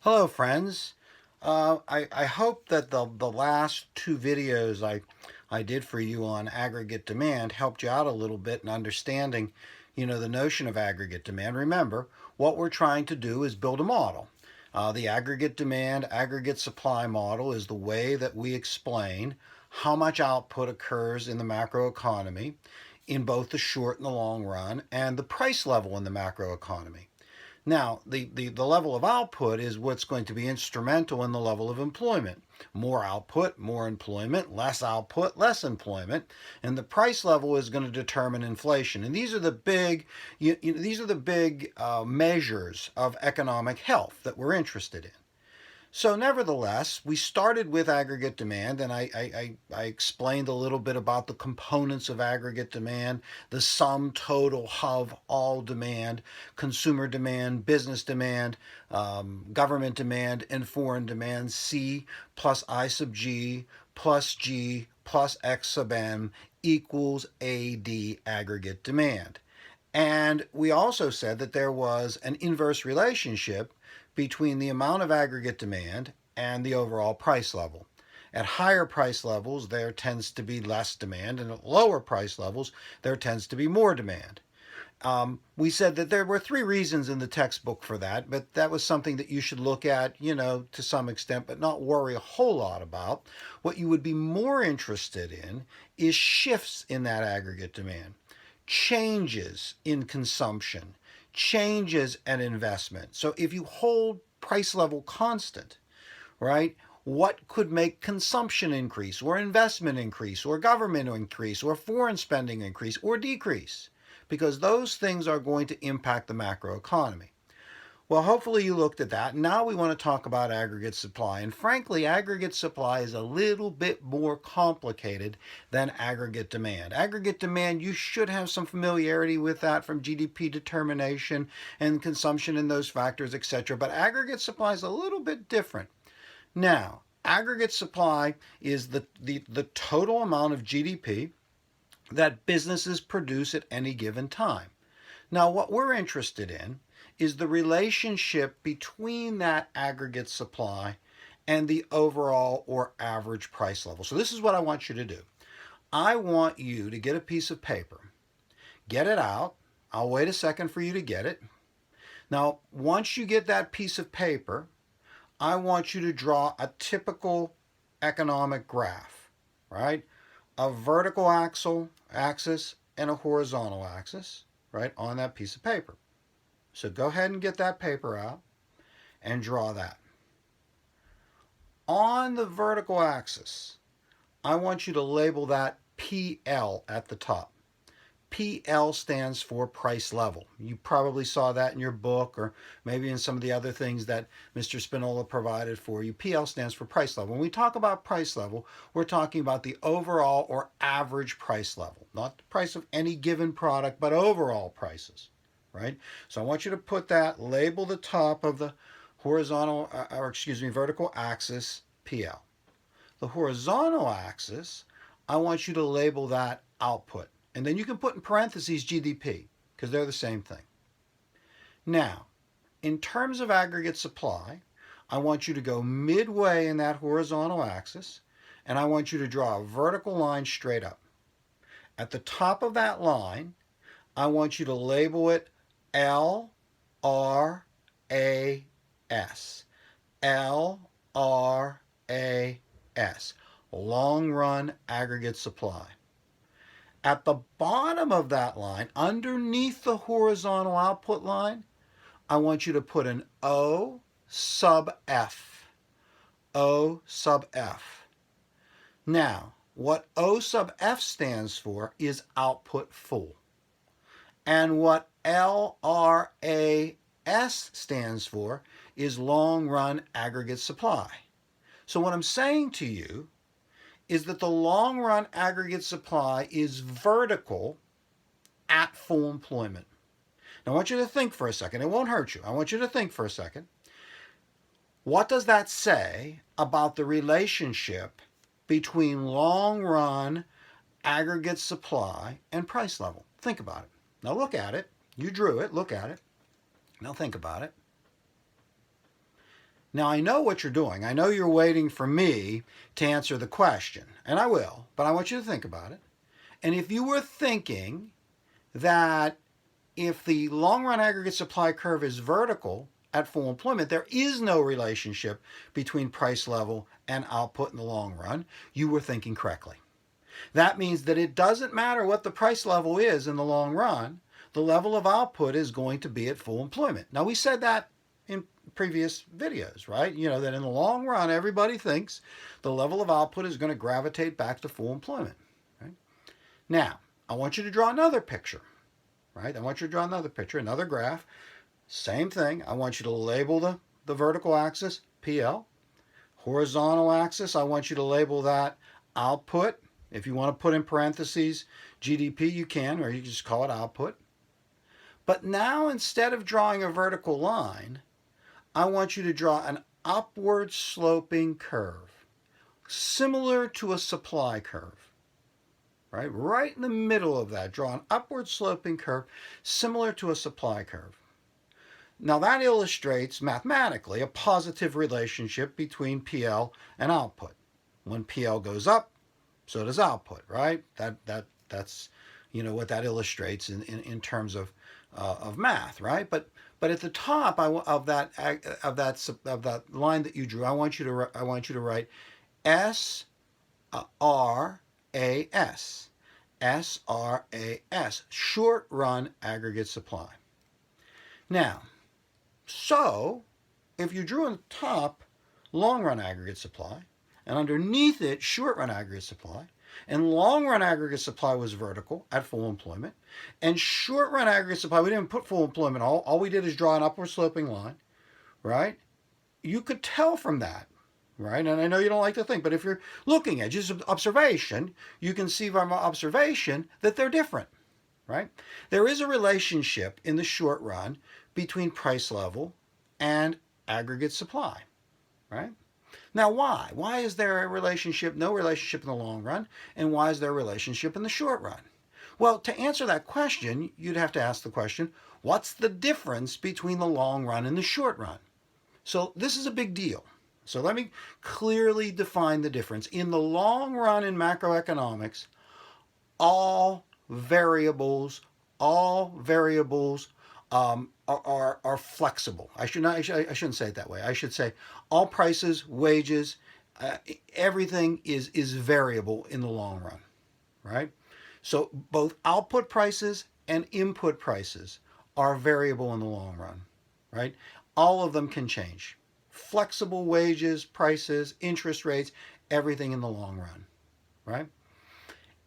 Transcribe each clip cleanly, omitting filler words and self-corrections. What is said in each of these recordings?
Hello, friends. I hope that the last two videos I did for you on aggregate demand helped you out a little bit in understanding, the notion of aggregate demand. Remember, what we're trying to do is build a model. The aggregate demand, aggregate supply model is the way that we explain how much output occurs in the macroeconomy in both the short and the long run, and the price level in the macroeconomy. Now, the level of output is what's going to be instrumental in the level of employment. More output, more employment; less output, less employment. And the price level is going to determine inflation. And these are the big measures of economic health that we're interested in. So, nevertheless, we started with aggregate demand, and I explained a little bit about the components of aggregate demand, the sum total of all demand: consumer demand, business demand, government demand, and foreign demand. C plus I sub G plus G plus X sub M equals AD, aggregate demand. And we also said that there was an inverse relationship between the amount of aggregate demand and the overall price level. At higher price levels, there tends to be less demand, and at lower price levels, there tends to be more demand. We said that there were three reasons in the textbook for that, but that was something that you should look at, to some extent, but not worry a whole lot about. What you would be more interested in is shifts in that aggregate demand, changes in consumption, changes in investment. So if you hold price level constant, right, what could make consumption increase, or investment increase, or government increase, or foreign spending increase or decrease? Because those things are going to impact the macroeconomy. Well, hopefully you looked at that. Now we want to talk about aggregate supply. And frankly, aggregate supply is a little bit more complicated than aggregate demand. Aggregate demand, you should have some familiarity with that from GDP determination and consumption and those factors, etc. But aggregate supply is a little bit different. Now, aggregate supply is the total amount of GDP that businesses produce at any given time. Now, what we're interested in is the relationship between that aggregate supply and the overall or average price level. So, this is what I want you to do. I want you to get a piece of paper, get it out. I'll wait a second for you to get it. Now, once you get that piece of paper, I want you to draw a typical economic graph, right? A vertical axis and a horizontal axis, right, on that piece of paper. So go ahead and get that paper out and draw that. On the vertical axis, I want you to label that PL at the top. PL stands for price level. You probably saw that in your book, or maybe in some of the other things that Mr. Spinola provided for you. PL stands for price level. When we talk about price level, we're talking about the overall or average price level, not the price of any given product, but overall prices, right? So I want you to put that, label the top of the vertical axis PL. The horizontal axis, I want you to label that output. And then you can put in parentheses GDP, because they're the same thing. Now, in terms of aggregate supply, I want you to go midway in that horizontal axis, and I want you to draw a vertical line straight up. At the top of that line, I want you to label it LRAS. LRAS. Long run aggregate supply. At the bottom of that line, underneath the horizontal output line, I want you to put an O sub F. O sub F. Now, what O sub F stands for is output full. And what LRAS stands for is long run aggregate supply. So what I'm saying to you is that the long run aggregate supply is vertical at full employment. Now I want you to think for a second. It won't hurt you. I want you to think for a second. What does that say about the relationship between long run aggregate supply and price level? Think about it. Now look at it. You drew it. Look at it. Now think about it. Now, I know what you're doing. I know you're waiting for me to answer the question, and I will, but I want you to think about it. And if you were thinking that if the long run aggregate supply curve is vertical at full employment, there is no relationship between price level and output in the long run, you were thinking correctly. That means that it doesn't matter what the price level is in the long run, the level of output is going to be at full employment. Now, we said that in previous videos, right? You know, that in the long run, everybody thinks the level of output is going to gravitate back to full employment, right? Now, I want you to draw another picture, right? I want you to draw another picture, another graph. Same thing. I want you to label the vertical axis PL. Horizontal axis, I want you to label that output. If you want to put in parentheses GDP, you can, or you can just call it output. But now, instead of drawing a vertical line, I want you to draw an upward sloping curve, similar to a supply curve. Right in the middle of that, draw an upward sloping curve, similar to a supply curve. Now, that illustrates mathematically a positive relationship between PL and output. When PL goes up, so does output, right? That's what that illustrates in terms of math, right? But at the top of that line that you drew, I want you to write SRAS, short run aggregate supply. Now, so if you drew on the top long run aggregate supply, and underneath it short run aggregate supply, and long run aggregate supply was vertical at full employment, and short run aggregate supply, we didn't put full employment, all we did is draw an upward sloping line, right? You could tell from that, right? And I know you don't like to think, but if you're looking at just observation, you can see from observation that they're different, right? There is a relationship in the short run between price level and aggregate supply, right? Now, why? Why is there no relationship in the long run, and why is there a relationship in the short run? Well, to answer that question, you'd have to ask the question, what's the difference between the long run and the short run? So this is a big deal. So let me clearly define the difference. In the long run in macroeconomics, all variables are flexible. I shouldn't say it that way. I should say all prices, wages, everything is variable in the long run, right? So both output prices and input prices are variable in the long run, right? All of them can change. Flexible wages, prices, interest rates, everything in the long run, right?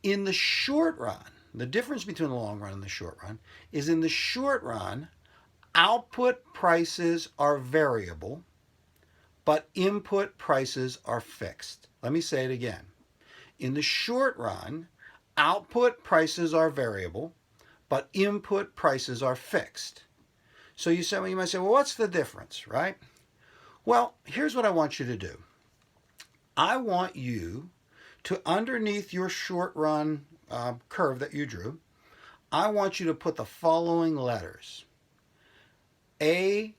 In the short run, the difference between the long run and the short run is in the short run, output prices are variable, but input prices are fixed. Let me say it again. In the short run, output prices are variable, but input prices are fixed. So you might say, well, what's the difference, right? Well, here's what I want you to do. I want you to, underneath your short run curve that you drew, I want you to put the following letters. ATC.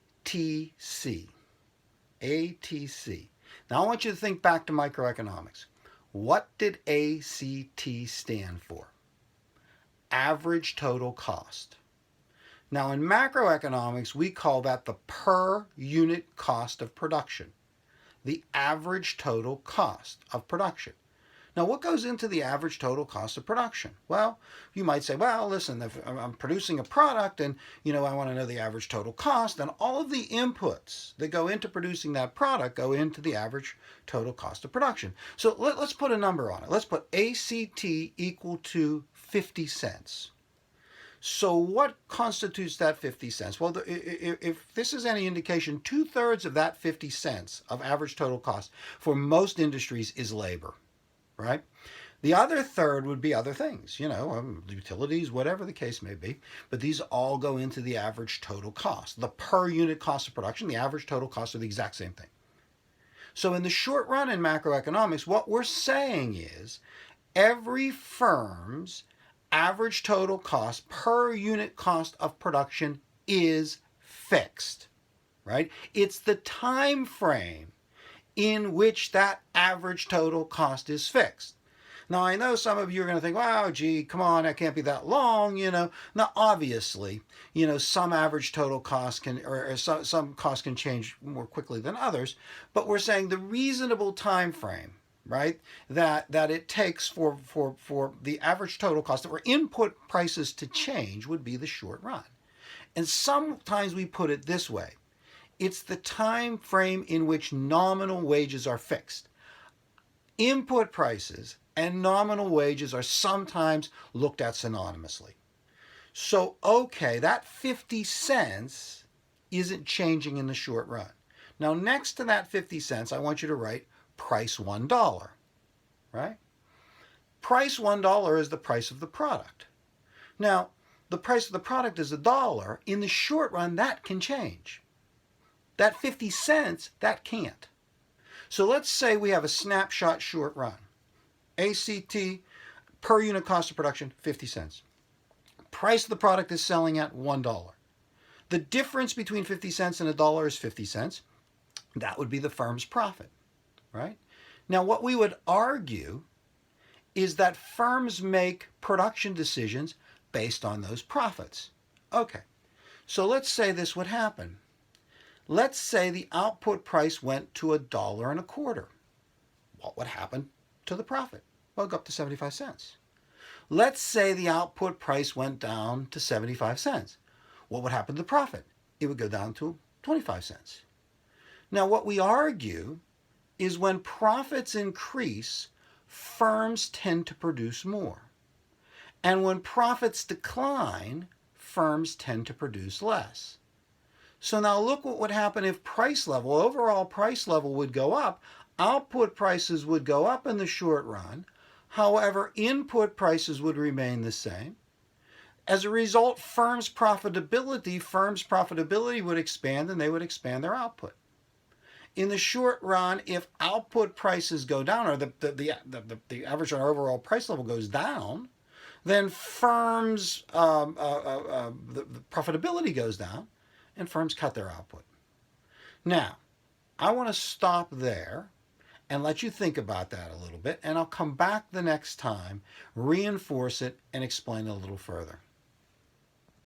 ATC. Now I want you to think back to microeconomics. What did ACT stand for? Average total cost. Now in macroeconomics, we call that the per unit cost of production. The average total cost of production. Now, what goes into the average total cost of production? Well, you might say, well, listen, if I'm producing a product and, I want to know the average total cost, then all of the inputs that go into producing that product go into the average total cost of production. So let's put a number on it. Let's put ACT equal to 50 cents. So what constitutes that 50 cents? Well, if this is any indication, 2/3 of that 50 cents of average total cost for most industries is labor. Right? The other third would be other things, utilities, whatever the case may be. But these all go into the average total cost. The per unit cost of production, the average total cost are the exact same thing. So in the short run in macroeconomics, what we're saying is every firm's average total cost per unit cost of production is fixed. right? It's the time frame in which that average total cost is fixed. Now, I know some of you are going to think, wow, gee, come on, that can't be that long. Now, obviously, some average total cost can, or some costs can change more quickly than others, but we're saying the reasonable time frame, right, that it takes for the average total cost, or input prices to change, would be the short run. And sometimes we put it this way: it's the time frame in which nominal wages are fixed. Input prices and nominal wages are sometimes looked at synonymously. So, okay, that 50 cents isn't changing in the short run. Now, next to that 50 cents, I want you to write price $1, right? Price $1 is the price of the product. Now, the price of the product is $1. In the short run, that can change. That 50 cents, that can't. So let's say we have a snapshot short run. ACT, per unit cost of production, 50 cents. Price of the product is selling at $1. The difference between 50 cents and $1 is 50 cents. That would be the firm's profit, right? Now, what we would argue is that firms make production decisions based on those profits. Okay, so let's say this would happen. Let's say the output price went to $1.25. What would happen to the profit? Well, it'd go up to 75 cents. Let's say the output price went down to 75 cents. What would happen to the profit? It would go down to 25 cents. Now, what we argue is when profits increase, firms tend to produce more. And when profits decline, firms tend to produce less. So now look what would happen if overall price level would go up. Output prices would go up in the short run. However, input prices would remain the same. As a result, firms' profitability would expand, and they would expand their output. In the short run, if output prices go down, or the average or overall price level goes down, then firms' the profitability goes down, and firms cut their output. Now, I want to stop there and let you think about that a little bit, and I'll come back the next time, reinforce it, and explain it a little further.